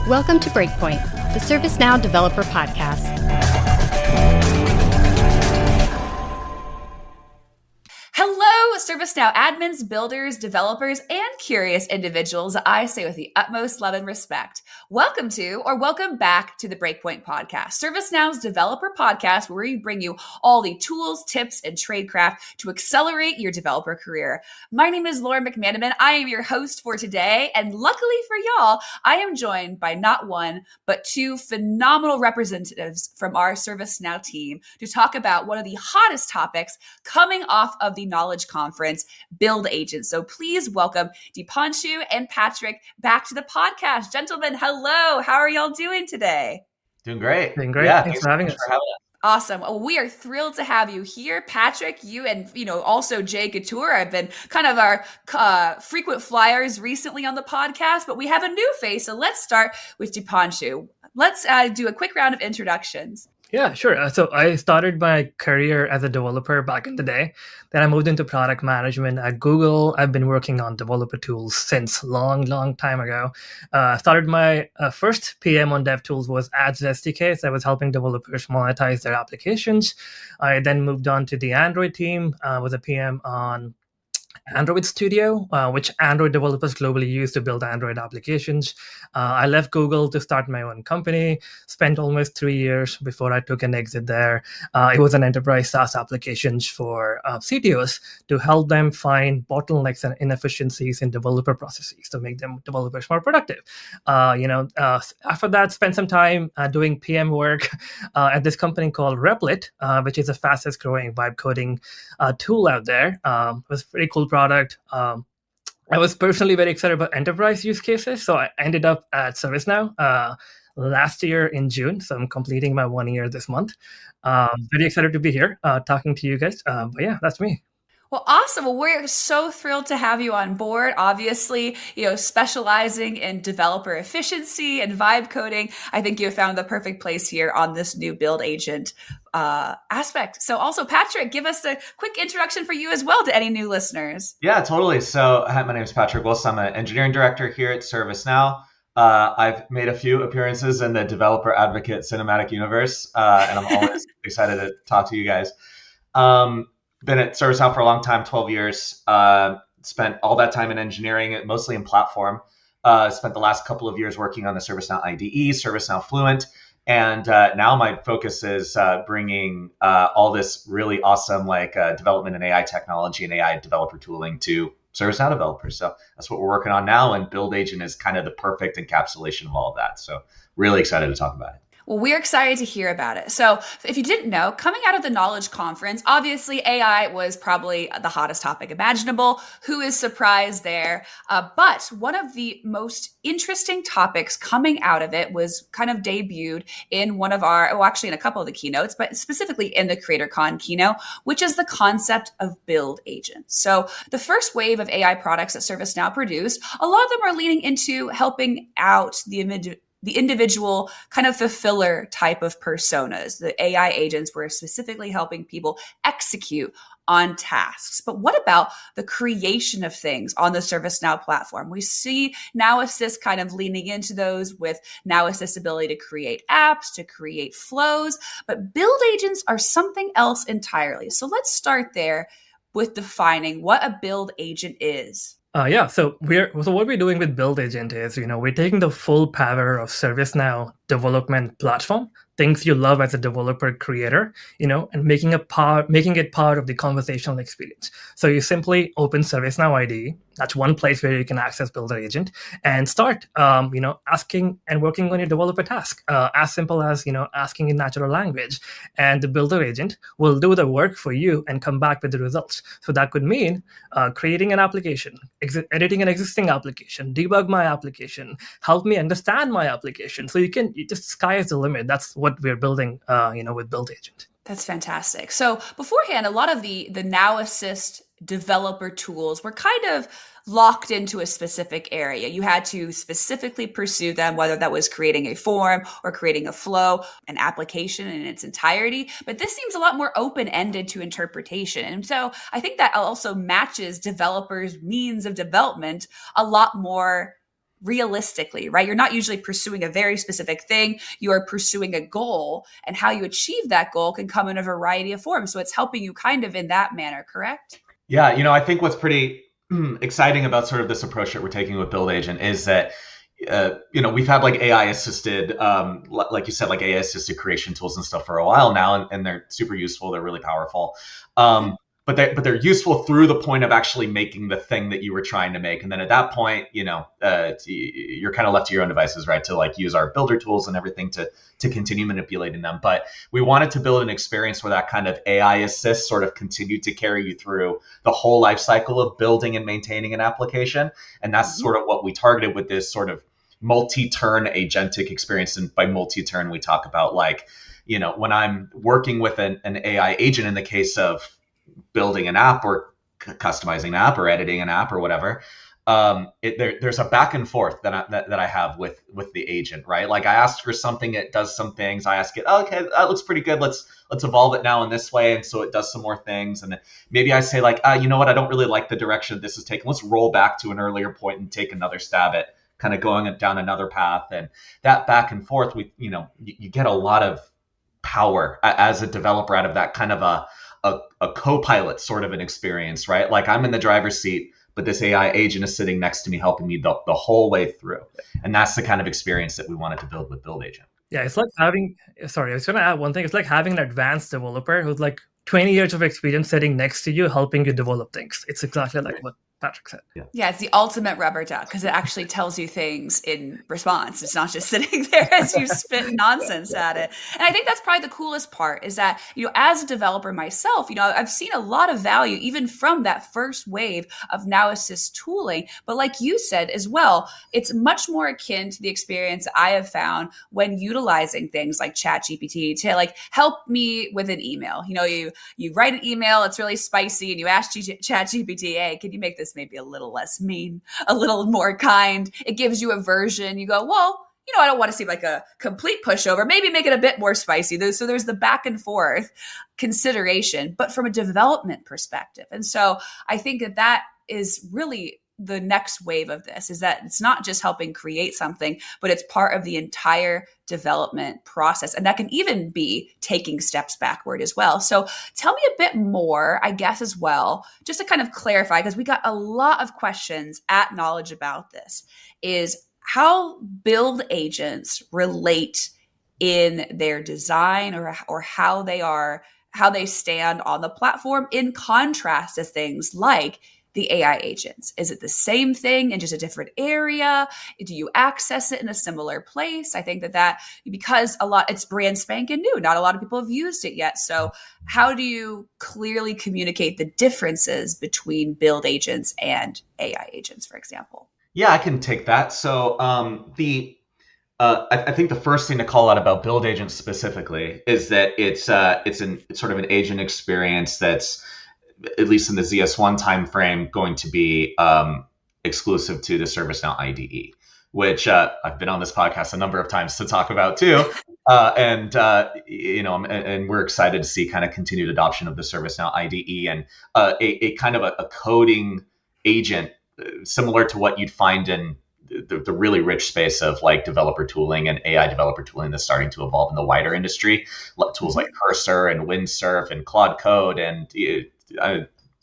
Welcome to Breakpoint, the ServiceNow Developer Podcast. Hello, ServiceNow admins, builders, developers, and curious individuals I say with the utmost love and respect. Welcome to, or welcome back to the Breakpoint Podcast, ServiceNow's developer podcast, where we bring you all the tools, tips, and tradecraft to accelerate your developer career. My name is Laura McManamon. I am your host for today, and luckily for y'all, I am joined by not one, but two phenomenal representatives from our ServiceNow team to talk about one of the hottest topics coming off of the Knowledge Conference, Build Agents. So please welcome Deepanshu and Patrick back to the podcast. Gentlemen, hello. How are y'all doing today? Doing great. Doing great. Yeah, thanks for having us. Awesome. Well, we are thrilled to have you here. Patrick, you and, also Jay Couture have been kind of our frequent flyers recently on the podcast, but we have a new face. So let's start with Deepanshu. Let's do a quick round of introductions. Yeah, sure. So I started my career as a developer back in the day. Then I moved into product management at Google. I've been working on developer tools since long time ago. Started my first PM on dev tools was Ads SDK. So I was helping developers monetize their applications. I then moved on to the Android team, was a PM on Android Studio, which Android developers globally use to build Android applications. I left Google to start my own company, spent almost 3 years before I took an exit there. It was an enterprise SaaS applications for CTOs to help them find bottlenecks and inefficiencies in developer processes to make them developers more productive. After that, spent some time doing PM work at this company called Replit, which is the fastest growing vibe coding tool out there. It was a pretty cool product. I was personally very excited about enterprise use cases, so I ended up at ServiceNow last year in June. So I'm completing my 1 year this month. Very excited to be here talking to you guys. But yeah, that's me. Well, awesome. Well, we're so thrilled to have you on board. Obviously, specializing in developer efficiency and vibe coding. I think you have found the perfect place here on this new build agent aspect. So also, Patrick, give us a quick introduction for you as well to any new listeners. Yeah, totally. So hi, my name is Patrick Wilson. I'm an engineering director here at ServiceNow. I've made a few appearances in the developer advocate cinematic universe, and I'm always excited to talk to you guys. Been at ServiceNow for a long time, 12 years. Spent all that time in engineering, mostly in platform. Spent the last couple of years working on the ServiceNow IDE, ServiceNow Fluent. And now my focus is bringing all this really awesome development in AI technology and AI developer tooling to ServiceNow developers. So that's what we're working on now. And Build Agent is kind of the perfect encapsulation of all of that. So really excited to talk about it. Well, we're excited to hear about it. So if you didn't know, coming out of the Knowledge Conference, obviously AI was probably the hottest topic imaginable. Who is surprised there? But one of the most interesting topics coming out of it was kind of debuted in one of actually in a couple of the keynotes, but specifically in the CreatorCon keynote, which is the concept of build agents. So the first wave of AI products that ServiceNow produced, a lot of them are leaning into helping out the individual kind of fulfiller type of personas. The AI agents were specifically helping people execute on tasks. But what about the creation of things on the ServiceNow platform? We see Now Assist kind of leaning into those with Now Assist ability to create apps, to create flows, but build agents are something else entirely. So let's start there with defining what a build agent is. So what we're doing with Build Agent is, we're taking the full power of ServiceNow development platform, things you love as a developer creator, and making it part of the conversational experience. So you simply open ServiceNow IDE. That's one place where you can access Builder Agent and start, asking and working on your developer task, as simple as, asking in natural language. And the Builder Agent will do the work for you and come back with the results. So that could mean creating an application, editing an existing application, debug my application, help me understand my application. So just sky is the limit. That's what we're building, with Build Agent. That's fantastic. So beforehand, a lot of the Now Assist developer tools were kind of locked into a specific area. You had to specifically pursue them, whether that was creating a form or creating a flow, an application in its entirety. But this seems a lot more open-ended to interpretation. And so I think that also matches developers' means of development a lot more realistically, right? You're not usually pursuing a very specific thing. You are pursuing a goal, and how you achieve that goal can come in a variety of forms. So it's helping you kind of in that manner, correct? Yeah, I think what's pretty exciting about sort of this approach that we're taking with Build Agent is that we've had like AI assisted, like you said, like AI assisted creation tools and stuff for a while now, and they're super useful. They're really powerful. But they're useful through the point of actually making the thing that you were trying to make. And then at that point, you're kind of left to your own devices, right? To like use our builder tools and everything to continue manipulating them. But we wanted to build an experience where that kind of AI assist sort of continued to carry you through the whole life cycle of building and maintaining an application. And that's sort of what we targeted with this sort of multi-turn agentic experience. And by multi-turn, we talk about like, when I'm working with an AI agent in the case of building an app or customizing an app or editing an app or whatever, there's a back and forth that I have with the agent, right? Like I asked for something, it does some things. I ask it, oh, okay, that looks pretty good. Let's evolve it now in this way, and so it does some more things. And then maybe I say like, you know what? I don't really like the direction this is taking. Let's roll back to an earlier point and take another stab at kind of going down another path. And that back and forth, you get a lot of power as a developer out of that kind of a co-pilot sort of an experience, right? Like I'm in the driver's seat, but this AI agent is sitting next to me, helping me the whole way through. And that's the kind of experience that we wanted to build with Build Agent. Yeah, it's like I was going to add one thing. It's like having an advanced developer who's like 20 years of experience sitting next to you, helping you develop things. It's exactly like what Patrick said. Yeah, it's the ultimate rubber duck because it actually tells you things in response. It's not just sitting there as you spit nonsense at it. And I think that's probably the coolest part is that, as a developer myself, I've seen a lot of value even from that first wave of Now Assist tooling. But like you said as well, it's much more akin to the experience I have found when utilizing things like ChatGPT to like help me with an email. You write an email, it's really spicy, and you ask ChatGPT, hey, can you make this maybe a little less mean, a little more kind? It gives you a version. You go, well, I don't want to seem like a complete pushover. Maybe make it a bit more spicy. So there's the back and forth consideration, but from a development perspective. And so I think that is really the next wave of this, is that it's not just helping create something, but it's part of the entire development process. And that can even be taking steps backward as well. So tell me a bit more, I guess, as well, just to kind of clarify, because we got a lot of questions at Knowledge about this, is how build agents relate in their design or how they stand on the platform in contrast to things like the AI agents. Is it the same thing in just a different area? Do you access it in a similar place? I think that because it's brand spanking new, not a lot of people have used it yet. So how do you clearly communicate the differences between build agents and AI agents, for example? Yeah, I can take that. So I think the first thing to call out about build agents specifically is that it's sort of an agent experience that's, at least in the ZS1 timeframe, going to be exclusive to the ServiceNow IDE, which I've been on this podcast a number of times to talk about too. And we're excited to see kind of continued adoption of the ServiceNow IDE and a kind of a coding agent similar to what you'd find in the really rich space of like developer tooling and AI developer tooling that's starting to evolve in the wider industry. Tools like Cursor and Windsurf and Claude Code and the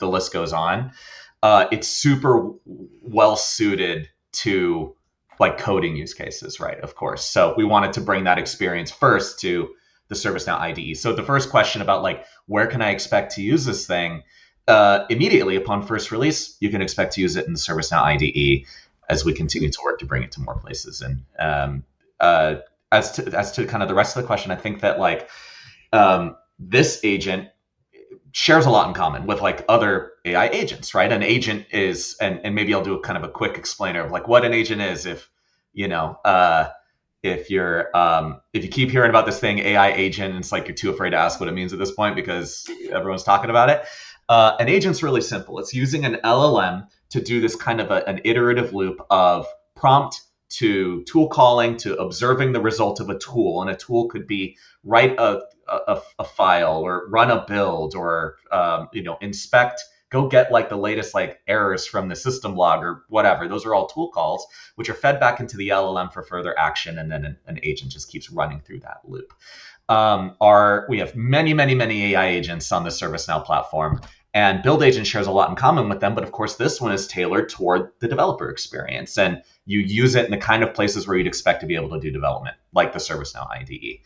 list goes on. It's super well suited to like coding use cases, right? Of course. So we wanted to bring that experience first to the ServiceNow IDE. So the first question about like, where can I expect to use this thing? Immediately upon first release, you can expect to use it in the ServiceNow IDE as we continue to work to bring it to more places. And as to kind of the rest of the question, I think that like this agent shares a lot in common with like other AI agents, right? An agent is, and maybe I'll do a kind of a quick explainer of like what an agent is. If you keep hearing about this thing, AI agent, and it's like you're too afraid to ask what it means at this point because everyone's talking about it. An agent's really simple. It's using an LLM to do this kind of an iterative loop of prompt to tool calling to observing the result of a tool. And a tool could be write a file or run a build or inspect go get like the latest like errors from the system log or whatever. Those are all tool calls, which are fed back into the LLM for further action. And then an agent just keeps running through that loop. We have many AI agents on the ServiceNow platform, and Build Agent shares a lot in common with them. But of course, this one is tailored toward the developer experience, and you use it in the kind of places where you'd expect to be able to do development, like the ServiceNow IDE.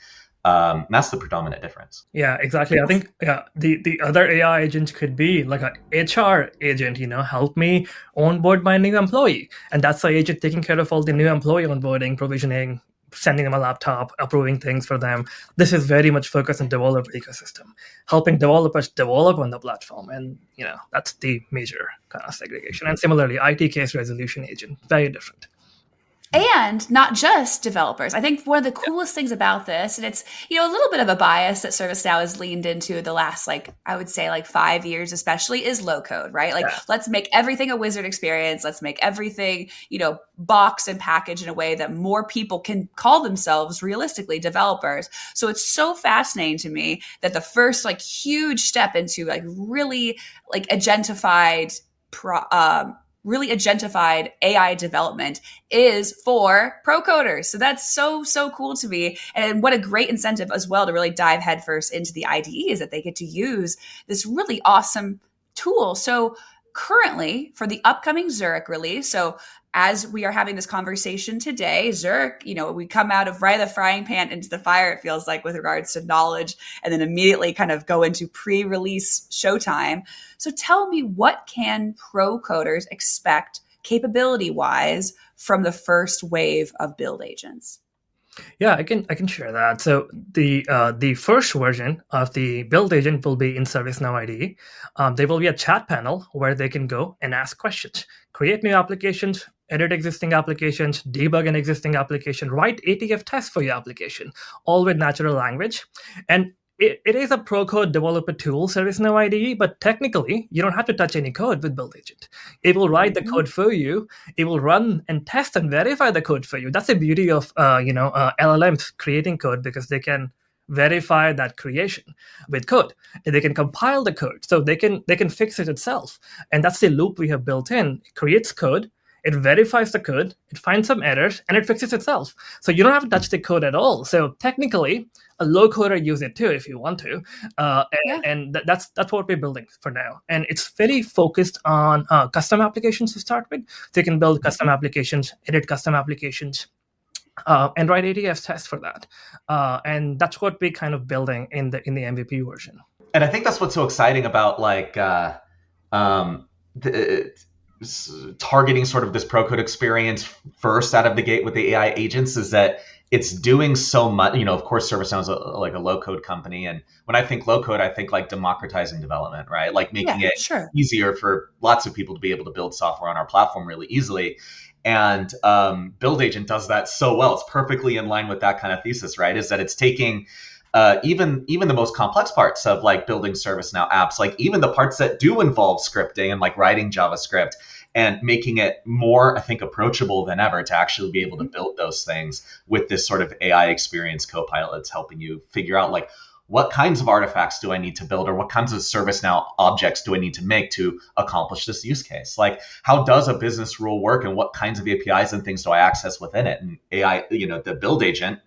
That's the predominant difference. Yeah, exactly. I think the other AI agent could be like a HR agent, help me onboard my new employee. And that's the agent taking care of all the new employee onboarding, provisioning, sending them a laptop, approving things for them. This is very much focused on developer ecosystem, helping developers develop on the platform. And, that's the major kind of segregation. And similarly, IT case resolution agent, very different. And not just developers. I think one of the coolest things about this, and it's, a little bit of a bias that ServiceNow has leaned into the last, I would say 5 years, especially, is low code, right? Let's make everything a wizard experience. Let's make everything, box and package in a way that more people can call themselves realistically developers. So it's so fascinating to me that the first huge step into really agentified really agentified AI development is for pro coders. So that's so cool to me. And what a great incentive as well to really dive headfirst into the IDE is that they get to use this really awesome tool. So currently for the upcoming Zurich release, so as we are having this conversation today, Zurich, we come out of right of the frying pan into the fire, it feels like, with regards to knowledge, and then immediately kind of go into pre-release showtime. So tell me, what can pro coders expect capability-wise from the first wave of build agents? Yeah, I can share that. So the first version of the build agent will be in ServiceNow IDE. There will be a chat panel where they can go and ask questions, create new applications, edit existing applications, debug an existing application, write ATF tests for your application, all with natural language. And it is a pro-code developer tool, ServiceNow IDE, but technically, you don't have to touch any code with Build Agent. It will write the code for you. It will run and test and verify the code for you. That's the beauty of LLMs creating code, because they can verify that creation with code. And they can compile the code, so they can fix it itself. And that's the loop we have built in. It creates code. It verifies the code, it finds some errors, and it fixes itself. So you don't have to touch the code at all. So technically, a low coder use it too if you want to. And that's what we're building for now. And it's very focused on custom applications to start with. So you can build custom applications, edit custom applications, and write ATF tests for that. And that's what we're kind of building in the MVP version. And I think that's what's so exciting about targeting sort of this pro code experience first out of the gate with the AI agents is that it's doing so much. Of course, ServiceNow is a low code company. And when I think low code, I think democratizing development, right? Making it easier for lots of people to be able to build software on our platform really easily. And Build Agent does that so well. It's perfectly in line with that kind of thesis, right? Is that it's taking even the most complex parts of building ServiceNow apps, even the parts that do involve scripting and writing JavaScript, and making it more, I think, approachable than ever to actually be able to build those things with this sort of AI experience copilot that's helping you figure out what kinds of artifacts do I need to build, or what kinds of ServiceNow objects do I need to make to accomplish this use case? How does a business rule work, and what kinds of APIs and things do I access within it? And AI, the Build Agent,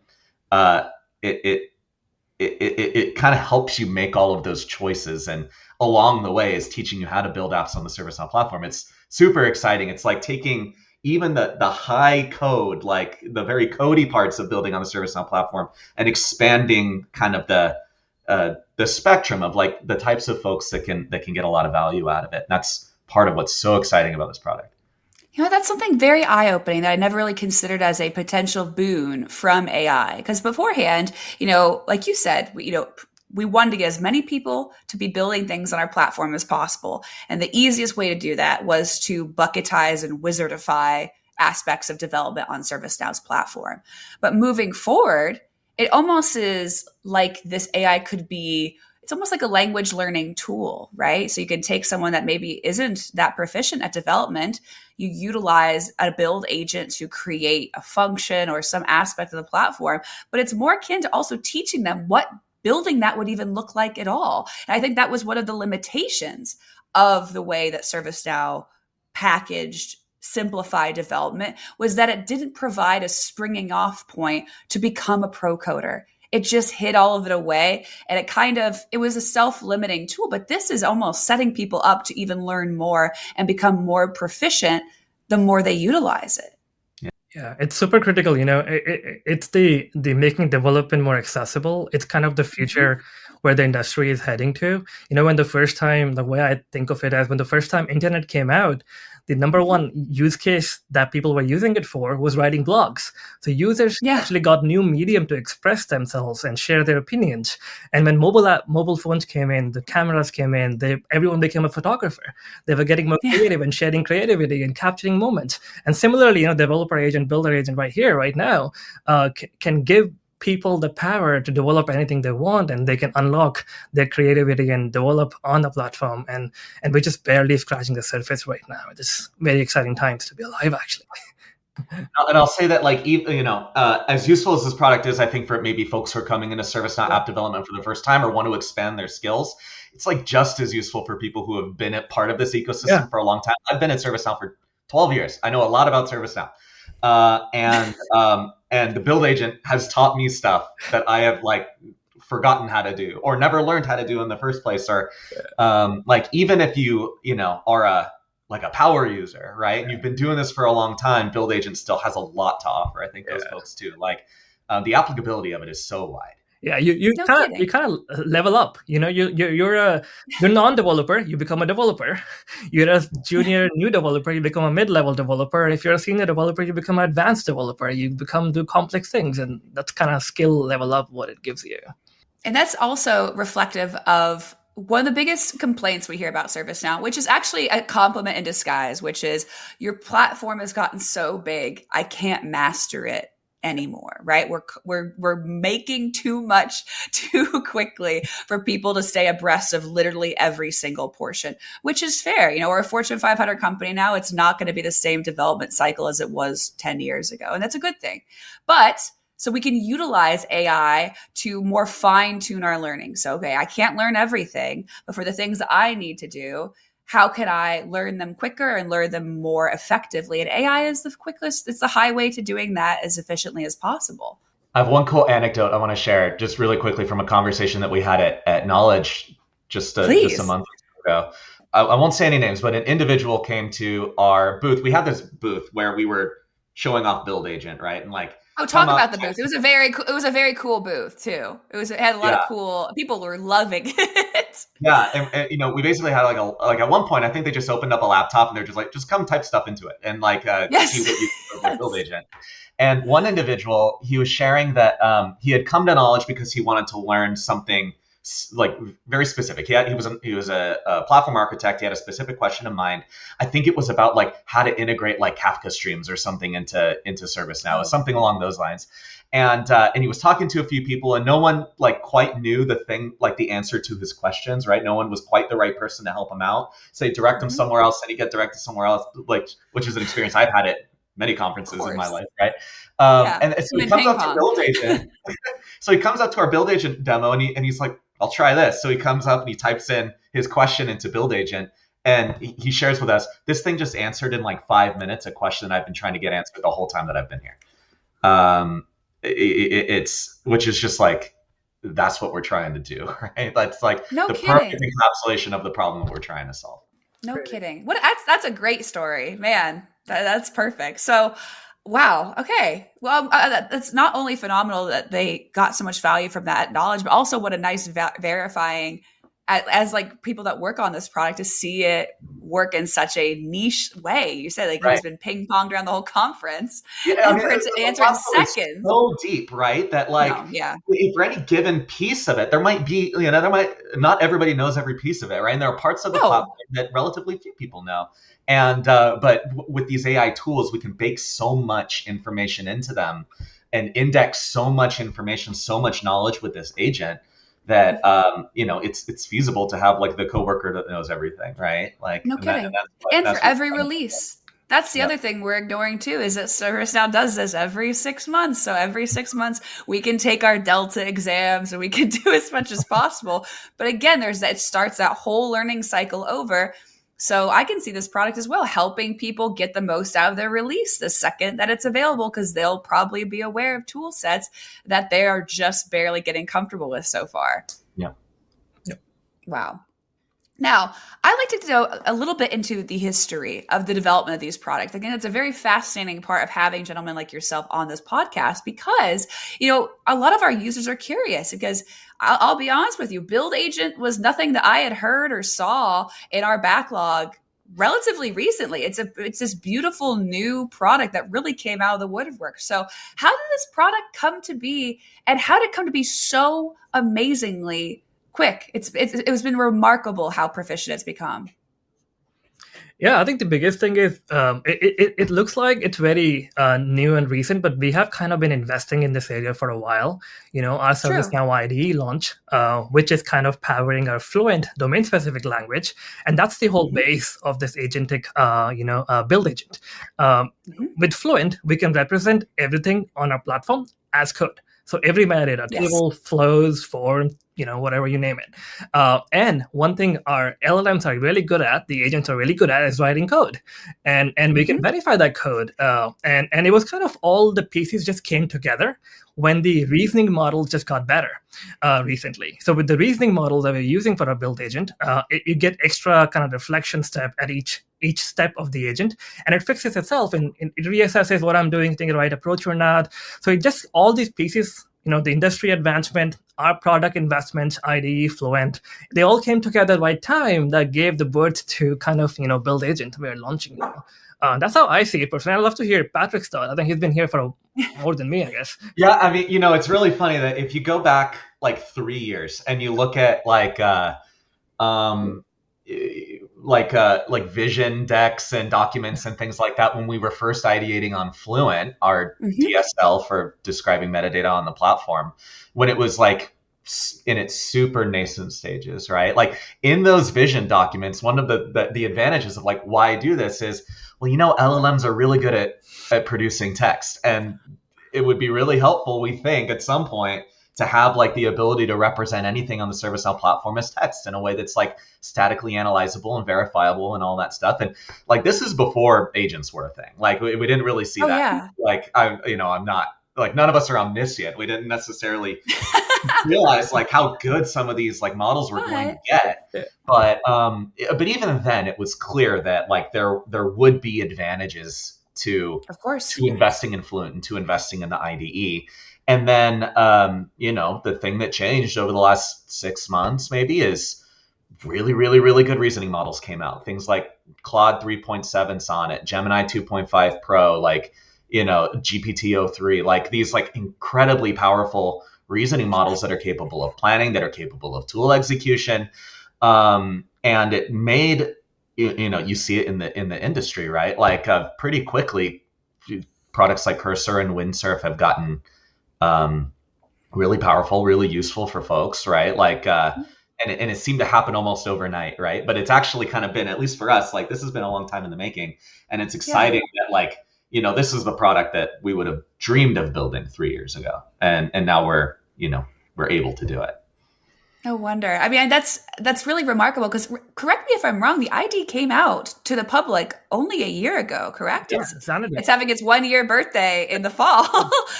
it kind of helps you make all of those choices, and along the way is teaching you how to build apps on the ServiceNow platform. It's super exciting. It's taking even the high code, the very codey parts of building on the ServiceNow platform, and expanding kind of the spectrum of the types of folks that can get a lot of value out of it. And that's part of what's so exciting about this product. That's something very eye-opening that I never really considered as a potential boon from AI. Because beforehand, like you said, we wanted to get as many people to be building things on our platform as possible. And the easiest way to do that was to bucketize and wizardify aspects of development on ServiceNow's platform. But moving forward, it almost is like this AI could be, it's almost like a language learning tool, right? So you can take someone that maybe isn't that proficient at development, you utilize a build agent to create a function or some aspect of the platform, but it's more akin to also teaching them what building that would even look like at all. And I think that was one of the limitations of the way that ServiceNow packaged simplified development was that it didn't provide a springing off point to become a pro coder. It just hid all of it away. And it was a self-limiting tool, but this is almost setting people up to even learn more and become more proficient the more they utilize it. Yeah, it's super critical. It's the making development more accessible. It's kind of the future where the industry is heading to. When the first time, the way I think of it as when the first time internet came out, the number one use case that people were using it for was writing blogs. So users actually got new medium to express themselves and share their opinions. And when mobile phones came in, the cameras came in, everyone became a photographer. They were getting more creative and sharing creativity and capturing moments. And similarly, developer agent, builder agent right here, right now, can give people the power to develop anything they want, and they can unlock their creativity and develop on the platform. And we're just barely scratching the surface right now. It's very exciting times to be alive, actually. And I'll say that, as useful as this product is, I think for maybe folks who are coming into ServiceNow app development for the first time or want to expand their skills, it's just as useful for people who have been a part of this ecosystem for a long time. I've been at ServiceNow for 12 years. I know a lot about ServiceNow. And the build agent has taught me stuff that I have forgotten how to do or never learned how to do in the first place. Or even if you are a power user, right? And you've been doing this for a long time, build agent still has a lot to offer. I think those folks too. The applicability of it is so wide. Yeah, you kind of level up. You're non-developer, you become a developer. You're a junior new developer, you become a mid-level developer. If you're a senior developer, you become an advanced developer. You do complex things, and that's kind of skill level up what it gives you. And that's also reflective of one of the biggest complaints we hear about ServiceNow, which is actually a compliment in disguise, which is your platform has gotten so big, I can't master it anymore, right? We're making too much too quickly for people to stay abreast of literally every single portion, which is fair. We're a Fortune 500 company now. It's not going to be the same development cycle as it was 10 years ago. And that's a good thing. But so we can utilize AI to more fine tune our learning. So, okay, I can't learn everything, but for the things that I need to do, how can I learn them quicker and learn them more effectively? And AI is the quickest, it's the highway to doing that as efficiently as possible. I have one cool anecdote I want to share just really quickly from a conversation that we had at Knowledge just a month ago. I won't say any names, but an individual came to our booth. We had this booth where we were showing off Build Agent, right? And talk about the booth. It was a very cool booth too. It had a lot of cool people were loving it. Yeah, and we basically had at one point I think they just opened up a laptop and they're just come type stuff into it and see what you can do with Build Agent. And one individual, he was sharing that he had come to Knowledge because he wanted to learn something very specific. He was a platform architect. He had a specific question in mind. I think it was about how to integrate Kafka streams or something into ServiceNow, something along those lines. And he was talking to a few people, and no one quite knew the answer to his questions. Right? No one was quite the right person to help him out. So they direct him somewhere else, and he get directed somewhere else, which is an experience I've had at many conferences in my life. Right? And so he comes up to Build Agent. So he comes up to our Build Agent demo, and he's like, I'll try this. So he comes up and he types in his question into Build Agent, and he shares with us, this thing just answered in 5 minutes a question that I've been trying to get answered the whole time that I've been here. Which is just that's what we're trying to do, right? That's perfect encapsulation of the problem that we're trying to solve. No kidding. That's a great story, man. That's perfect. So, wow. Okay. Well, that's not only phenomenal that they got so much value from that knowledge, but also what a nice verifying as people that work on this product to see it work in such a niche way. You said He's been ping ponged around the whole conference. And for it to answer in seconds. So deep, right? That if for any given piece of it, there might be, not everybody knows every piece of it, right? And there are parts of the platform that relatively few people know. And but with these AI tools, we can bake so much information into them and index so much information, so much knowledge with this agent that it's feasible to have the coworker that knows everything, right? No kidding. And for every release. That's the other thing we're ignoring too, is that ServiceNow does this every 6 months. So every 6 months we can take our Delta exams and we can do as much as possible. But again, it starts that whole learning cycle over. So I can see this product as well, helping people get the most out of their release the second that it's available, because they'll probably be aware of tool sets that they are just barely getting comfortable with so far. Yeah. Wow. Now, I'd like to go a little bit into the history of the development of these products. Again, it's a very fascinating part of having gentlemen like yourself on this podcast, because, a lot of our users are curious, because I'll be honest with you, Build Agent was nothing that I had heard or saw in our backlog relatively recently. It's this beautiful new product that really came out of the woodwork. So how did this product come to be, and how did it come to be so amazingly quick? It's been remarkable how proficient it's become. Yeah, I think the biggest thing is it looks like it's very new and recent, but we have kind of been investing in this area for a while. Our ServiceNow IDE launch, which is kind of powering our Fluent domain-specific language, and that's the whole base of this agentic, build agent. With Fluent, we can represent everything on our platform as code. So every metadata, table, flows, form, whatever you name it. And one thing our LLMs are really good at, the agents are really good at, is writing code. And we can verify that code. And it was kind of all the pieces just came together when the reasoning models just got better recently. So with the reasoning models that we're using for our build agent, you get extra kind of reflection step at each step of the agent, and it fixes itself and it reassesses what I'm doing, taking the right approach or not. So it just, all these pieces, the industry advancement, our product investments, IDE, Fluent, they all came together at the right time that gave the birth to kind of, build agent we're launching now. That's how I see it personally. I'd love to hear Patrick's thought. I think he's been here for more than me, I guess. Yeah, I mean, it's really funny that if you go back like 3 years and you look at like vision decks and documents and things like that, when we were first ideating on Fluent, our DSL for describing metadata on the platform, when it was like in its super nascent stages, right? Like in those vision documents, one of the advantages of like why I do this is, well, LLMs are really good at producing text, and it would be really helpful, we think, at some point to have like the ability to represent anything on the ServiceNow platform as text in a way that's like statically analyzable and verifiable and all that stuff. And like, this is before agents were a thing. Like we didn't really see that. Yeah. Like I'm not, like, none of us are omniscient. We didn't necessarily realize like how good some of these like models were going to get. But even then it was clear that like there would be advantages to investing in Fluent and to investing in the IDE. And then, the thing that changed over the last 6 months maybe is really, really, really good reasoning models came out. Things like Claude 3.7 Sonnet, Gemini 2.5 Pro, like, GPT-03, like these like incredibly powerful reasoning models that are capable of planning, that are capable of tool execution. And it made, you see it in the industry, right? Like pretty quickly, products like Cursor and Windsurf have gotten really powerful, really useful for folks, right? Like, and it seemed to happen almost overnight, right? But it's actually kind of been, at least for us, like this has been a long time in the making, and it's exciting that like, this is the product that we would have dreamed of building 3 years ago, and now we're able to do it. No wonder. I mean, that's really remarkable, because correct me if I'm wrong, the ID came out to the public only a year ago, correct? Yeah, it's having its 1 year birthday in the fall.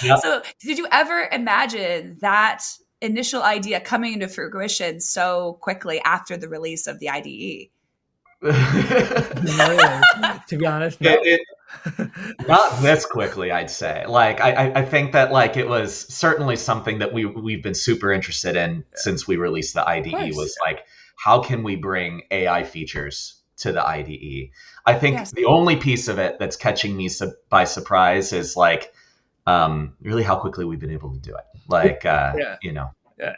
Yep. So did you ever imagine that initial idea coming into fruition so quickly after the release of the IDE? No, to be honest, no. Not this quickly, I'd say. Like, I think that like it was certainly something that we've been super interested in since we released the IDE, was like, how can we bring AI features to the IDE? I think the only piece of it that's catching me by surprise is like really how quickly we've been able to do it. Like,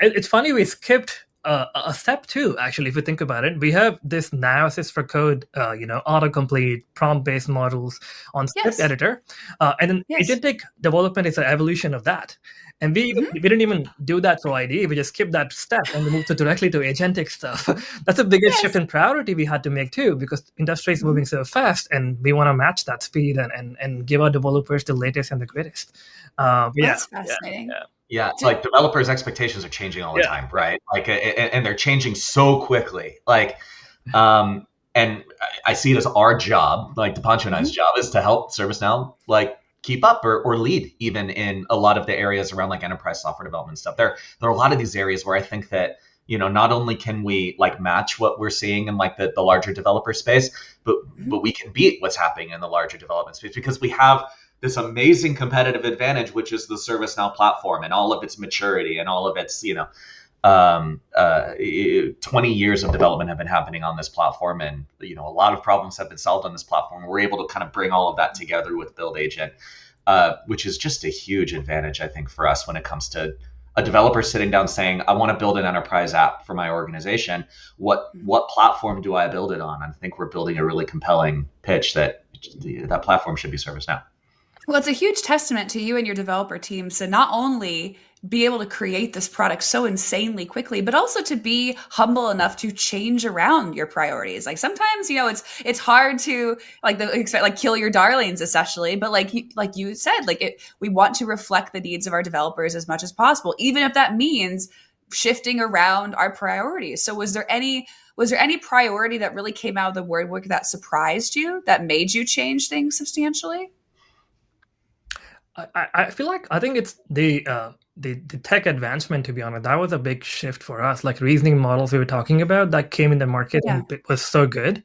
It's funny we skipped a step two, actually, if you think about it. We have this now assist for code, autocomplete, prompt-based models on script Yes. editor. And then Yes. agentic development is an evolution of that. And we didn't even do that for IDE. We just skipped that step and we moved directly to agentic stuff. That's the biggest shift in priority we had to make too, because industry is moving so fast, and we want to match that speed and give our developers the latest and the greatest. That's fascinating. Yeah, it's like developers' expectations are changing all the time, right? Like, and they're changing so quickly. Like, and I see it as our job, like Deepanshu and I's job, is to help ServiceNow like keep up or lead even in a lot of the areas around like enterprise software development stuff. There are a lot of these areas where I think that, not only can we like match what we're seeing in like the larger developer space, but we can beat what's happening in the larger development space, because we have this amazing competitive advantage, which is the ServiceNow platform and all of its maturity and all of its, 20 years of development have been happening on this platform. And, a lot of problems have been solved on this platform. We're able to kind of bring all of that together with Build Agent, which is just a huge advantage, I think, for us when it comes to a developer sitting down saying, I want to build an enterprise app for my organization. What platform do I build it on? I think we're building a really compelling pitch that platform should be ServiceNow. Well, it's a huge testament to you and your developer teams to not only be able to create this product so insanely quickly, but also to be humble enough to change around your priorities. Like sometimes, it's hard to kill your darlings, essentially. But like you said, we want to reflect the needs of our developers as much as possible, even if that means shifting around our priorities. So was there any priority that really came out of the word work that surprised you, that made you change things substantially? I feel like I think it's the tech advancement, to be honest. That was a big shift for us. Like reasoning models we were talking about that came in the market and it was so good.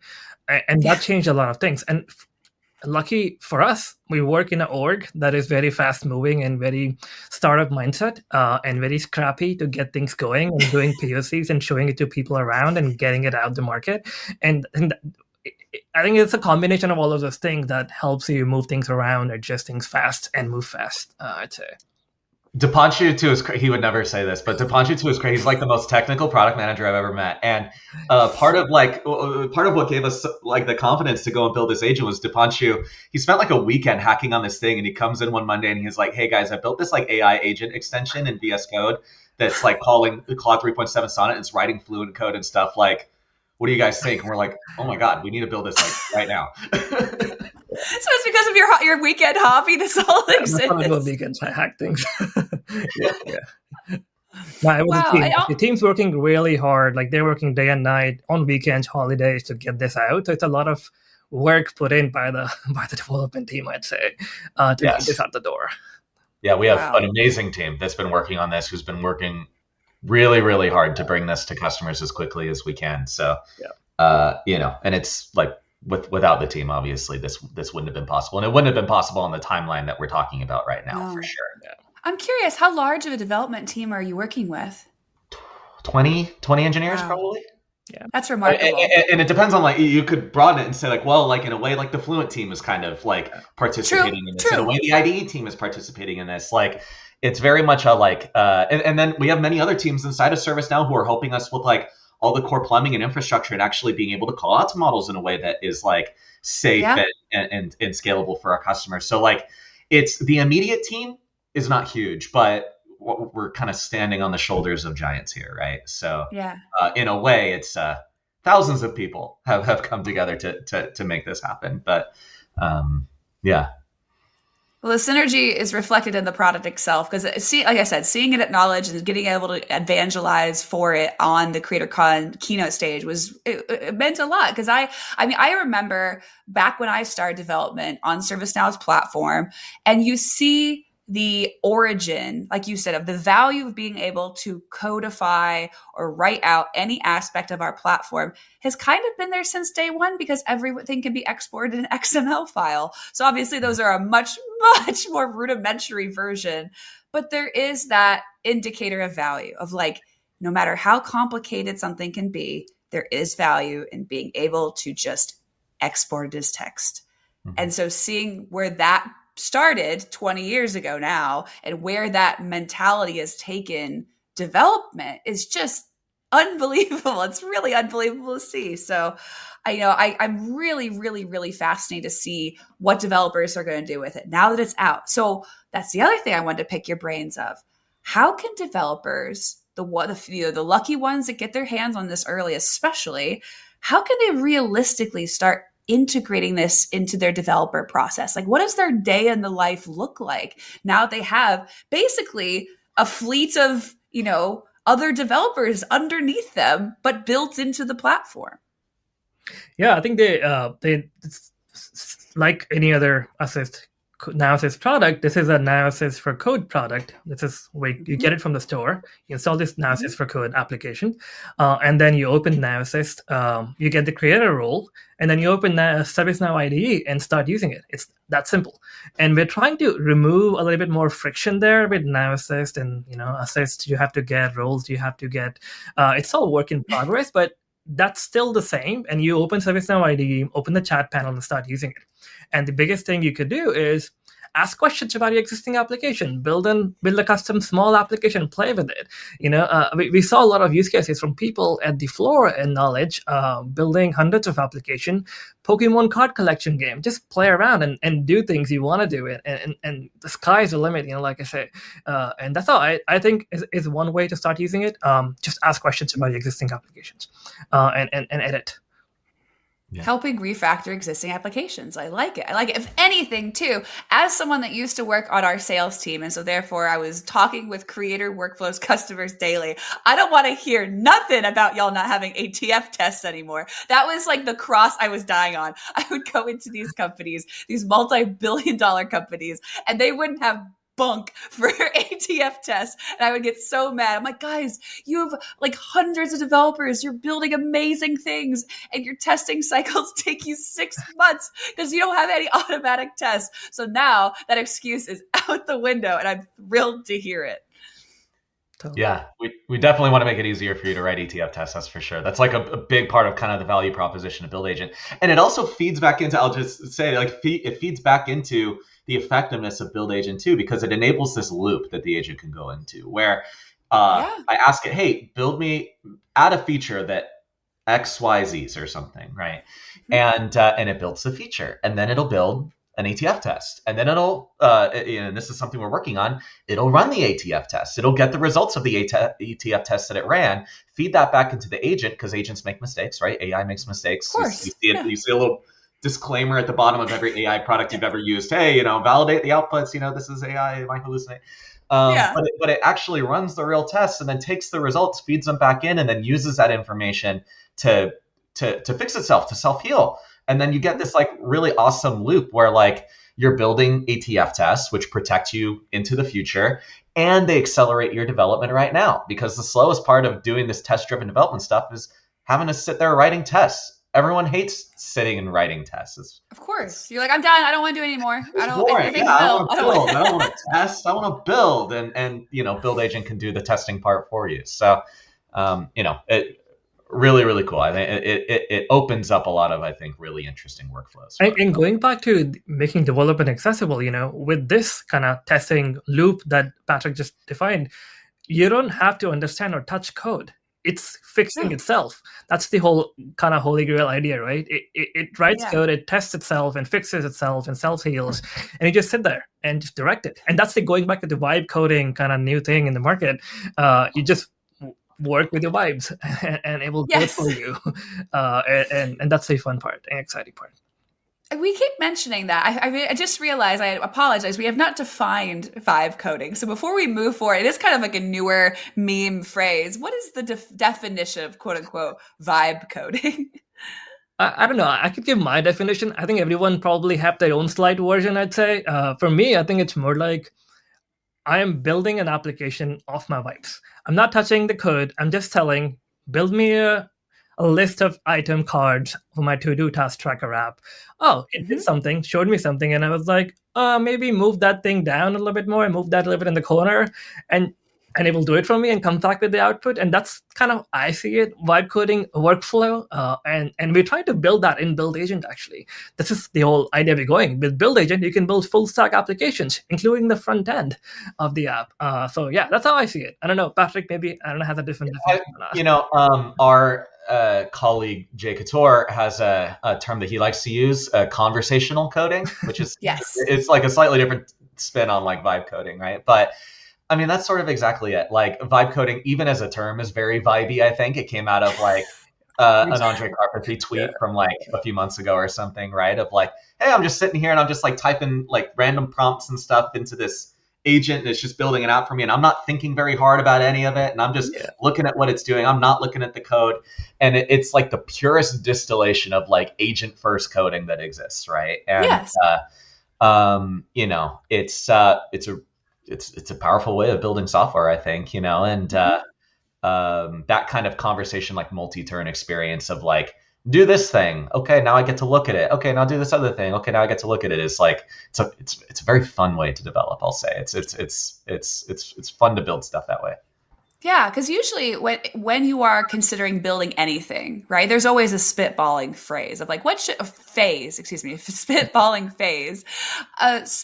And that changed a lot of things. And lucky for us, we work in an org that is very fast moving and very startup mindset and very scrappy to get things going and doing POCs and showing it to people around and getting it out the market. And I think it's a combination of all of those things that helps you move things around, adjust things fast, and move fast, I'd say. Deepanshu too is he would never say this, but Deepanshu too is crazy. He's like the most technical product manager I've ever met, and part of what gave us like the confidence to go and build this agent was Deepanshu. He spent like a weekend hacking on this thing, and he comes in one Monday and he's like, "Hey guys, I built this like AI agent extension in VS Code that's like calling the Claude 3.7 Sonnet. It's writing fluent code and stuff. Like, what do you guys think?" And we're like, "Oh my god, we need to build this like right now." So it's because of your weekend hobby this all exists. I'm not going to weekends, I hack things. The team's working really hard. Like they're working day and night on weekends, holidays to get this out. So it's a lot of work put in by the development team, I'd say, to get this out the door. Yeah, we have an amazing team that's been working on this, who's been working really, really hard to bring this to customers as quickly as we can. So, and it's like without the team, obviously, this wouldn't have been possible. And it wouldn't have been possible on the timeline that we're talking about right now, for sure. Yeah. I'm curious, how large of a development team are you working with? 20 engineers, probably. Yeah, that's remarkable. And it depends on like, you could broaden it and say like, well, like in a way, like the Fluent team is kind of like participating in this. In a way, the IDE team is participating in this. Like, it's very much a like, and then we have many other teams inside of ServiceNow who are helping us with like all the core plumbing and infrastructure and actually being able to call out to models in a way that is like safe and scalable for our customers. So like, it's the immediate team is not huge, but we're kind of standing on the shoulders of giants here, right? So in a way, it's thousands of people have come together to make this happen. But Well, the synergy is reflected in the product itself because, like I said, seeing it at Knowledge and getting able to evangelize for it on the CreatorCon keynote stage it meant a lot. Because I remember back when I started development on ServiceNow's platform, and you see the origin, like you said, of the value of being able to codify or write out any aspect of our platform has kind of been there since day one because everything can be exported in an XML file. So obviously those are a much, much more rudimentary version, but there is that indicator of value of like, no matter how complicated something can be, there is value in being able to just export it as text. Mm-hmm. And so seeing where that started 20 years ago now and where that mentality has taken development is just unbelievable. It's really unbelievable to see. So I'm really, really, really fascinated to see what developers are going to do with it now that it's out. So that's the other thing I wanted to pick your brains of. How can developers, the lucky ones that get their hands on this early, especially, how can they realistically start integrating this into their developer process? Like, what does their day in the life look like now that they have basically a fleet of, other developers underneath them, but built into the platform? Yeah, I think they like any other Now Assist product. This is a Now Assist for Code product. This is where you get it from the store. You install this Now Assist for Code application, and then you open Now Assist. You get the creator role, and then you open ServiceNow IDE and start using it. It's that simple. And we're trying to remove a little bit more friction there with Now Assist and Assist. You have to get roles. You have to get. It's all work in progress, but that's still the same. And you open ServiceNow IDE, open the chat panel, and start using it. And the biggest thing you could do is ask questions about your existing application, build a custom small application, play with it. We saw a lot of use cases from people at the floor in Knowledge, building hundreds of applications, Pokemon card collection game, just play around and do things you want to do it. And the sky's the limit, like I say. And that's all I think is one way to start using it. Just ask questions about your existing applications and edit. Yeah. Helping refactor existing applications. I like it. If anything, too, as someone that used to work on our sales team, and so therefore I was talking with creator workflows customers daily, I don't want to hear nothing about y'all not having ATF tests anymore. That was like the cross I was dying on. I would go into these companies, these multi-billion-dollar companies, and they wouldn't have bunk for ATF tests. And I would get so mad. I'm like, guys, you have like hundreds of developers. You're building amazing things and your testing cycles take you 6 months because you don't have any automatic tests. So now that excuse is out the window and I'm thrilled to hear it. Yeah, we definitely want to make it easier for you to write ETF tests, that's for sure. That's like a big part of kind of the value proposition of Build Agent. And it also feeds back into, I'll just say, it feeds back into the effectiveness of Build Agent too, because it enables this loop that the agent can go into where I ask it, hey, add a feature that XYZs or something, right? Mm-hmm. And it builds the feature, and then it'll build an ATF test, and then it'll, and this is something we're working on, it'll run the ATF test. It'll get the results of the ATF test that it ran, feed that back into the agent, because agents make mistakes, right? AI makes mistakes. Of course. You see a little disclaimer at the bottom of every AI product you've ever used. Hey, validate the outputs. This is AI, it might hallucinate. But it actually runs the real tests and then takes the results, feeds them back in, and then uses that information to fix itself, to self-heal. And then you get this like really awesome loop where like you're building ATF tests, which protect you into the future, and they accelerate your development right now. Because the slowest part of doing this test-driven development stuff is having to sit there writing tests. Everyone hates sitting and writing tests. Of course. You're like, I'm done. I don't want to do it anymore. I don't want to build. I don't want to test. I want to build. And Build Agent can do the testing part for you. So, it really, really cool. I think it opens up a lot of, I think, really interesting workflows. And going back to making development accessible, with this kind of testing loop that Patrick just defined, you don't have to understand or touch code. It's fixing itself. That's the whole kind of holy grail idea, right? It writes code, it tests itself and fixes itself and self-heals, and you just sit there and just direct it. And that's going back to the vibe coding kind of new thing in the market. You just work with your vibes and it will do it for you. And that's the fun part and exciting part. We keep mentioning that. I just realized, I apologize, we have not defined vibe coding. So before we move forward, it is kind of like a newer meme phrase. What is the definition of quote unquote vibe coding? I don't know. I could give my definition. I think everyone probably have their own slight version, I'd say. For me, I think it's more like I am building an application off my vibes. I'm not touching the code. I'm just telling, build me a list of item cards for my to-do task tracker app. Oh, it did something, showed me something, and I was like, maybe move that thing down a little bit more and move that a little bit in the corner. And and it will do it for me and come back with the output. And that's kind of, I see it, vibe coding workflow. And we're trying to build that in Build Agent, actually. This is the whole idea we're going. With Build Agent, you can build full stack applications, including the front end of the app. So yeah, that's how I see it. I don't know, Patrick, maybe, I don't know, has a different definition. Our colleague Jay Couture has a term that he likes to use, conversational coding, which is, yes, it's like a slightly different spin on like vibe coding, right? But I mean, that's sort of exactly it. Like vibe coding, even as a term, is very vibey. I think it came out of like an Andre Carpenthy tweet from like a few months ago or something, right? Of like, hey, I'm just sitting here and I'm just like typing like random prompts and stuff into this agent, and it's just building it out for me, and I'm not thinking very hard about any of it, and I'm just looking at what it's doing. I'm not looking at the code, and it's like the purest distillation of like agent first coding that exists, right? And it's a powerful way of building software, I think, and that kind of conversation, like multi-turn experience of like, do this thing, okay, now I get to look at it, okay, now do this other thing, okay, now I get to look at it. It's like it's a very fun way to develop, I'll say. It's fun to build stuff that way. Yeah, because usually when you are considering building anything, right, there's always a spitballing phase of like, spitballing phase.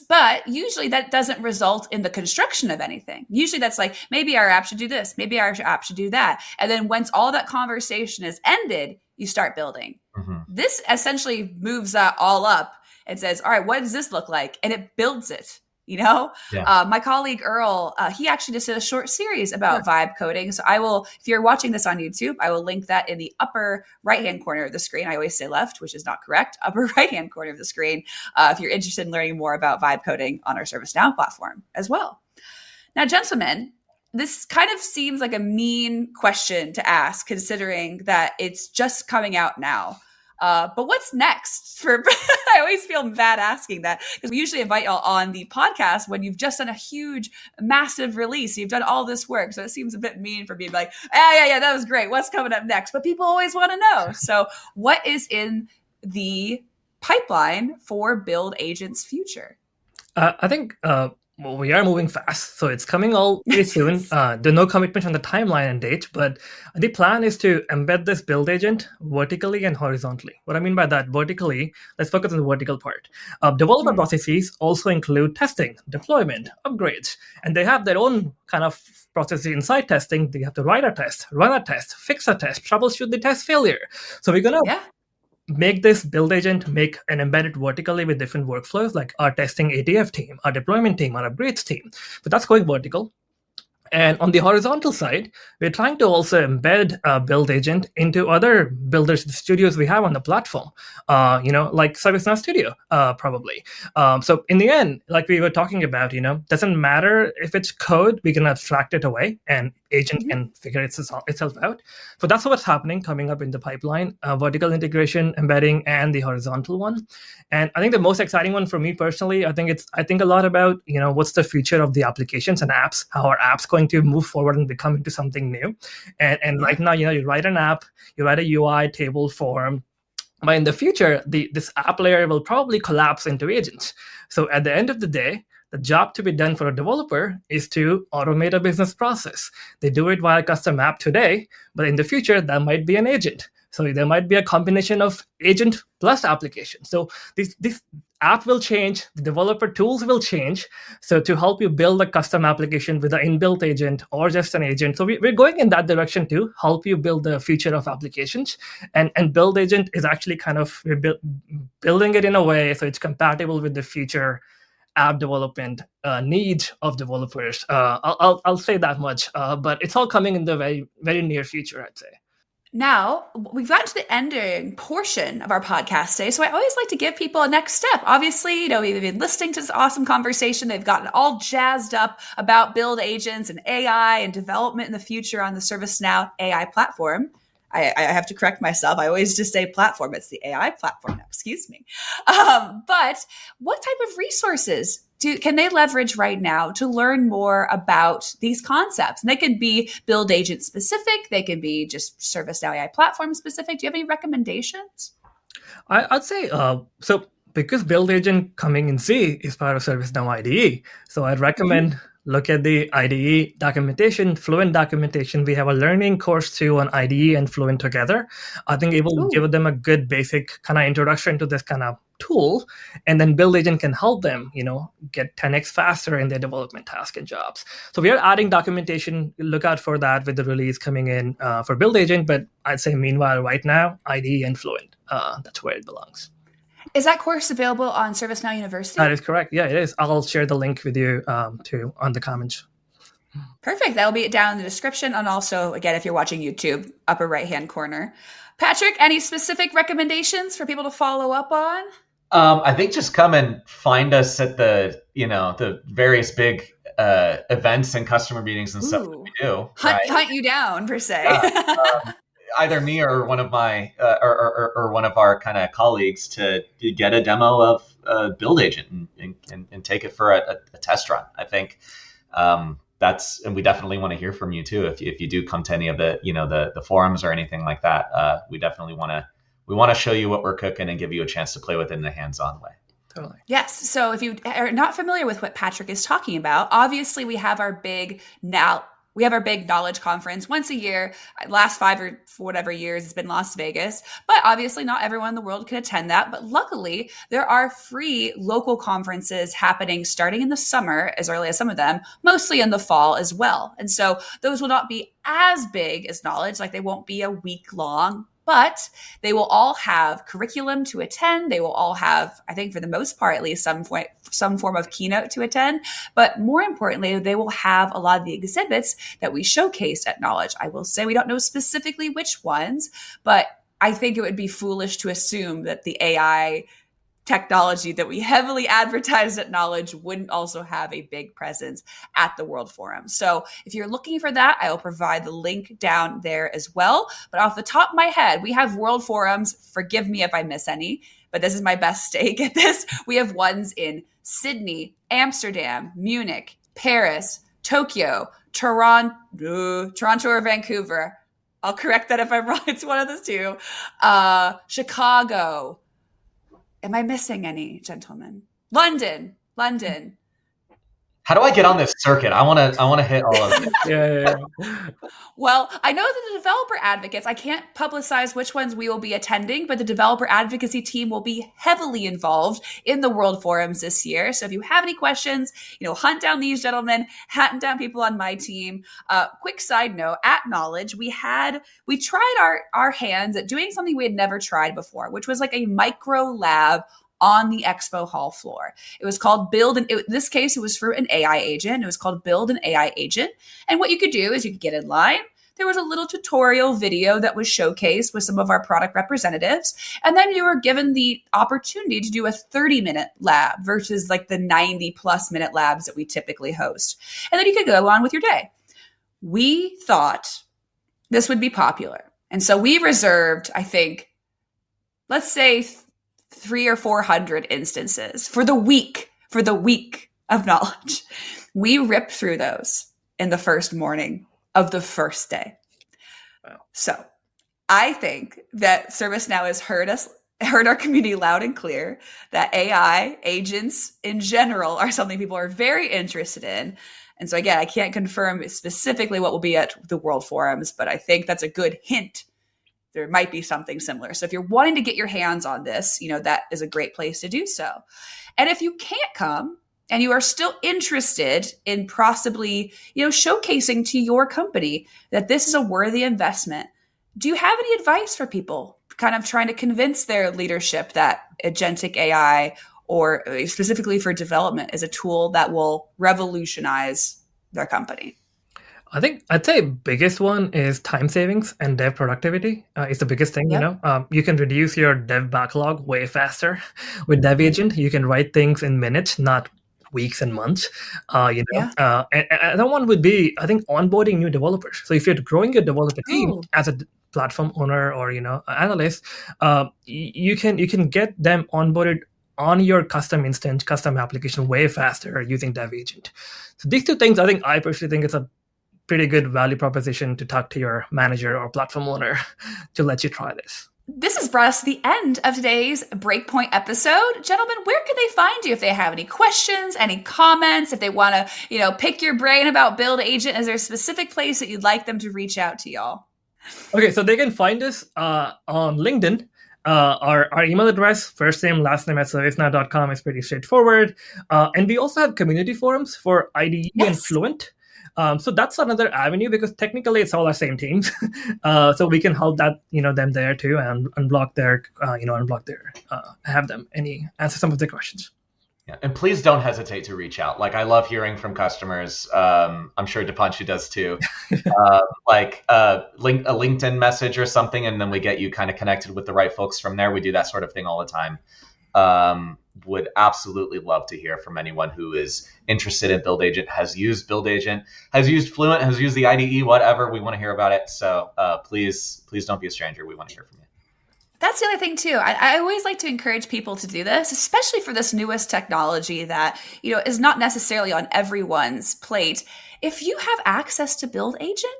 But usually that doesn't result in the construction of anything. Usually that's like, maybe our app should do this, maybe our app should do that. And then once all that conversation is ended, you start building. Mm-hmm. This essentially moves that all up and says, all right, what does this look like? And it builds it. My colleague Earl, he actually just did a short series about vibe coding. So I will, if you're watching this on YouTube, I will link that in the upper right-hand corner of the screen. I always say left, which is not correct. Upper right-hand corner of the screen. If you're interested in learning more about vibe coding on our ServiceNow platform as well. Now, gentlemen, this kind of seems like a mean question to ask, considering that it's just coming out now. But what's next? I always feel bad asking that, because we usually invite y'all on the podcast when you've just done a huge, massive release. You've done all this work. So it seems a bit mean for me to be like, yeah, that was great. What's coming up next? But people always want to know. So what is in the pipeline for Build Agent's future? I think we are moving fast, so it's coming all pretty soon. There's no commitment on the timeline and date, but the plan is to embed this Build Agent vertically and horizontally. What I mean by that, vertically, let's focus on the vertical part. Developer processes also include testing, deployment, upgrades, and they have their own kind of processes inside testing. They have to write a test, run a test, fix a test, troubleshoot the test failure. So we're going to make this Build Agent, make an embedded vertically with different workflows, like our testing ATF team, our deployment team, our upgrades team. But that's going vertical. And on the horizontal side, we're trying to also embed Build Agent into other builders studios we have on the platform, like ServiceNow Studio, probably. So in the end, like we were talking about, doesn't matter if it's code, we can abstract it away and agent can figure itself out. So that's what's happening, coming up in the pipeline, vertical integration, embedding, and the horizontal one. And I think the most exciting one for me personally, I think a lot about, what's the future of the applications and apps, how are apps going to move forward and become into something new. And right now, you write an app, you write a UI, table, form, but in the future, this app layer will probably collapse into agents. So at the end of the day, the job to be done for a developer is to automate a business process. They do it via custom app today, but in the future, that might be an agent. So there might be a combination of agent plus application. So this app will change, the developer tools will change. So to help you build a custom application with an inbuilt agent or just an agent. So we're going in that direction to help you build the future of applications. And Build Agent is actually kind of, we're building it in a way so it's compatible with the future app development needs of developers. I'll say that much, but it's all coming in the very, very near future, I'd say. Now, we've gotten to the ending portion of our podcast today, so I always like to give people a next step. Obviously, we've been listening to this awesome conversation. They've gotten all jazzed up about Build Agents and AI and development in the future on the ServiceNow AI platform. I have to correct myself. I always just say platform. It's the AI platform now. Excuse me. But what type of resources can they leverage right now to learn more about these concepts? And they can be Build Agent specific. They can be just ServiceNow AI platform specific. Do you have any recommendations? I'd say, so because Build Agent coming in C is part of ServiceNow IDE, so I'd recommend look at the IDE documentation, Fluent documentation. We have a learning course too on IDE and Fluent together. I think it will give them a good basic kind of introduction to this kind of tool, and then Build Agent can help them, get 10x faster in their development tasks and jobs. So we are adding documentation. Look out for that with the release coming in for Build Agent. But I'd say meanwhile, right now, IDE and Fluent, that's where it belongs. Is that course available on ServiceNow University? That is correct. Yeah, it is. I'll share the link with you too on the comments. Perfect. That'll be down in the description. And also, again, if you're watching YouTube, upper right-hand corner. Patrick, any specific recommendations for people to follow up on? I think just come and find us at the various big events and customer meetings and stuff that we do. Hunt you down, per se. Either me or one of my or one of our kind of colleagues to get a demo of Build Agent and take it for a test run. I think and we definitely want to hear from you too. If you do come to any of the the forums or anything like that, we definitely want to show you what we're cooking and give you a chance to play with it in a hands-on way. Totally. Yes. So if you are not familiar with what Patrick is talking about, obviously we have our big knowledge conference once a year. Last 5 or whatever years, it's been Las Vegas. But obviously not everyone in the world can attend that. But luckily, there are free local conferences happening starting in the summer, as early as some of them, mostly in the fall as well. And so those will not be as big as knowledge, like they won't be a week long. But they will all have curriculum to attend. They will all have, I think for the most part, at least some form of keynote to attend. But more importantly, they will have a lot of the exhibits that we showcased at Knowledge. I will say we don't know specifically which ones, but I think it would be foolish to assume that the AI technology that we heavily advertised at Knowledge wouldn't also have a big presence at the World Forum. So if you're looking for that, I will provide the link down there as well. But off the top of my head, we have World Forums. Forgive me if I miss any, but this is my best stake at this. We have ones in Sydney, Amsterdam, Munich, Paris, Tokyo, Toronto or Vancouver. I'll correct that if I'm wrong. It's one of those two. Chicago. Am I missing any, gentlemen? London. How do I get on this circuit? I want to hit all of it. Yeah. Well, I know that the developer advocates, I can't publicize which ones we will be attending, but the developer advocacy team will be heavily involved in the World Forums this year. So if you have any questions, hunt down these gentlemen, hunt down people on my team. Quick side note, at Knowledge, we tried our hands at doing something we had never tried before, which was like a micro lab on the expo hall floor. It was called in this case, it was for an AI agent. It was called Build an AI Agent. And what you could do is you could get in line. There was a little tutorial video that was showcased with some of our product representatives. And then you were given the opportunity to do a 30-minute lab versus like the 90-plus-minute labs that we typically host. And then you could go on with your day. We thought this would be popular. And so we reserved, I think, let's say 300 or 400 instances for the week of Knowledge. We ripped through those in the first morning of the first day. Wow. So I think that ServiceNow has heard our community loud and clear that AI agents in general are something people are very interested in. And so again, I can't confirm specifically what will be at the World Forums, but I think that's a good hint. There might be something similar. So if you're wanting to get your hands on this, that is a great place to do so. And if you can't come and you are still interested in possibly, showcasing to your company that this is a worthy investment, do you have any advice for people kind of trying to convince their leadership that agentic AI or specifically for development is a tool that will revolutionize their company? I think I'd say biggest one is time savings and dev productivity. It's the biggest thing, Yep. You can reduce your dev backlog way faster with Dev Agent. You can write things in minutes, not weeks and months. And another one would be, I think, onboarding new developers. So if you're growing your developer team as a platform owner or analyst, you can get them onboarded on your custom instance, custom application way faster using Dev Agent. So these two things, I personally think it's a pretty good value proposition to talk to your manager or platform owner to let you try this. This has brought us to the end of today's Breakpoint episode. Gentlemen, where can they find you if they have any questions, any comments, if they want to, pick your brain about Build Agent? Is there a specific place that you'd like them to reach out to y'all? Okay, so they can find us on LinkedIn. Our email address, first name, last name @servicenow.com is pretty straightforward. And we also have community forums for IDE and Fluent. So that's another avenue because technically it's all our same teams. So we can help them there too and have them answer some of their questions. Yeah, and please don't hesitate to reach out. Like, I love hearing from customers. I'm sure Deepanshu does too. A LinkedIn message or something, and then we get you kind of connected with the right folks from there. We do that sort of thing all the time. Would absolutely love to hear from anyone who is interested in Build Agent, has used Build Agent, has used Fluent, has used the IDE, whatever. We want to hear about it. So please don't be a stranger. We want to hear from you. That's the other thing too. I always like to encourage people to do this, especially for this newest technology that, is not necessarily on everyone's plate. If you have access to Build Agent,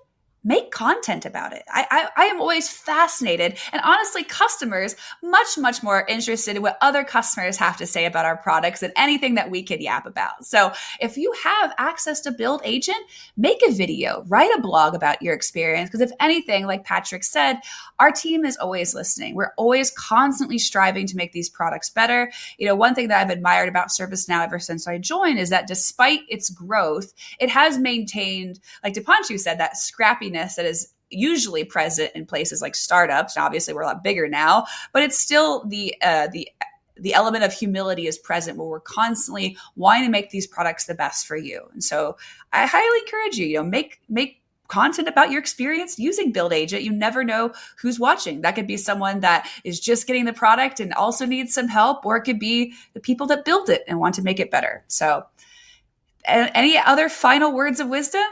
make content about it. I am always fascinated, and honestly, customers much, much more interested in what other customers have to say about our products than anything that we could yap about. So if you have access to Build Agent, make a video, write a blog about your experience. Because if anything, like Patrick said, our team is always listening. We're always constantly striving to make these products better. One thing that I've admired about ServiceNow ever since I joined is that despite its growth, it has maintained, like Deepanshu said, that scrappiness that is usually present in places like startups. And obviously we're a lot bigger now, but it's still the element of humility is present where we're constantly wanting to make these products the best for you. And so I highly encourage you, make content about your experience using Build Agent. You never know who's watching. That could be someone that is just getting the product and also needs some help, or it could be the people that build it and want to make it better. So any other final words of wisdom?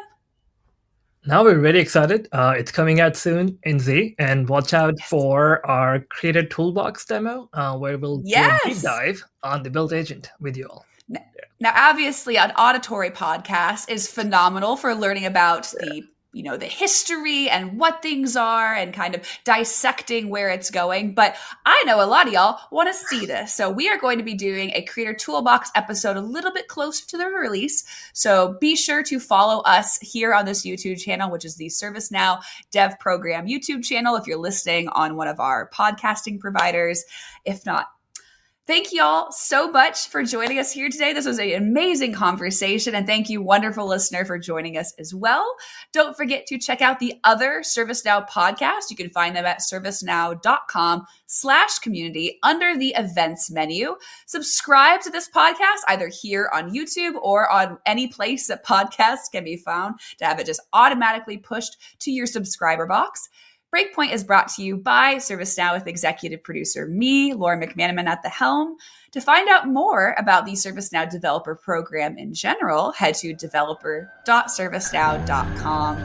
Now we're very excited. It's coming out soon in Z, and watch out for our Creator Toolbox demo, where we'll do a deep dive on the Build Agent with you all. Now, obviously, an auditory podcast is phenomenal for learning about the history and what things are and kind of dissecting where it's going. But I know a lot of y'all want to see this. So we are going to be doing a Creator Toolbox episode a little bit closer to the release. So be sure to follow us here on this YouTube channel, which is the ServiceNow Dev Program YouTube channel, if you're listening on one of our podcasting providers. If not, thank you all so much for joining us here today. This was an amazing conversation, and thank you, wonderful listener, for joining us as well. Don't forget to check out the other ServiceNow podcasts. You can find them at servicenow.com/community under the events menu. Subscribe to this podcast either here on YouTube or on any place that podcasts can be found to have it just automatically pushed to your subscriber box. Breakpoint is brought to you by ServiceNow with executive producer me, Laura McManamon, at the helm. To find out more about the ServiceNow Developer Program in general, head to developer.servicenow.com.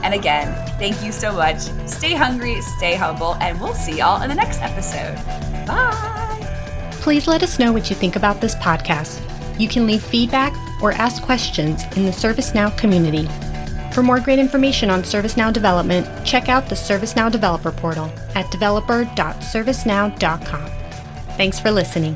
And again, thank you so much. Stay hungry, stay humble, and we'll see y'all in the next episode. Bye! Please let us know what you think about this podcast. You can leave feedback or ask questions in the ServiceNow community. For more great information on ServiceNow development, check out the ServiceNow Developer Portal at developer.servicenow.com. Thanks for listening.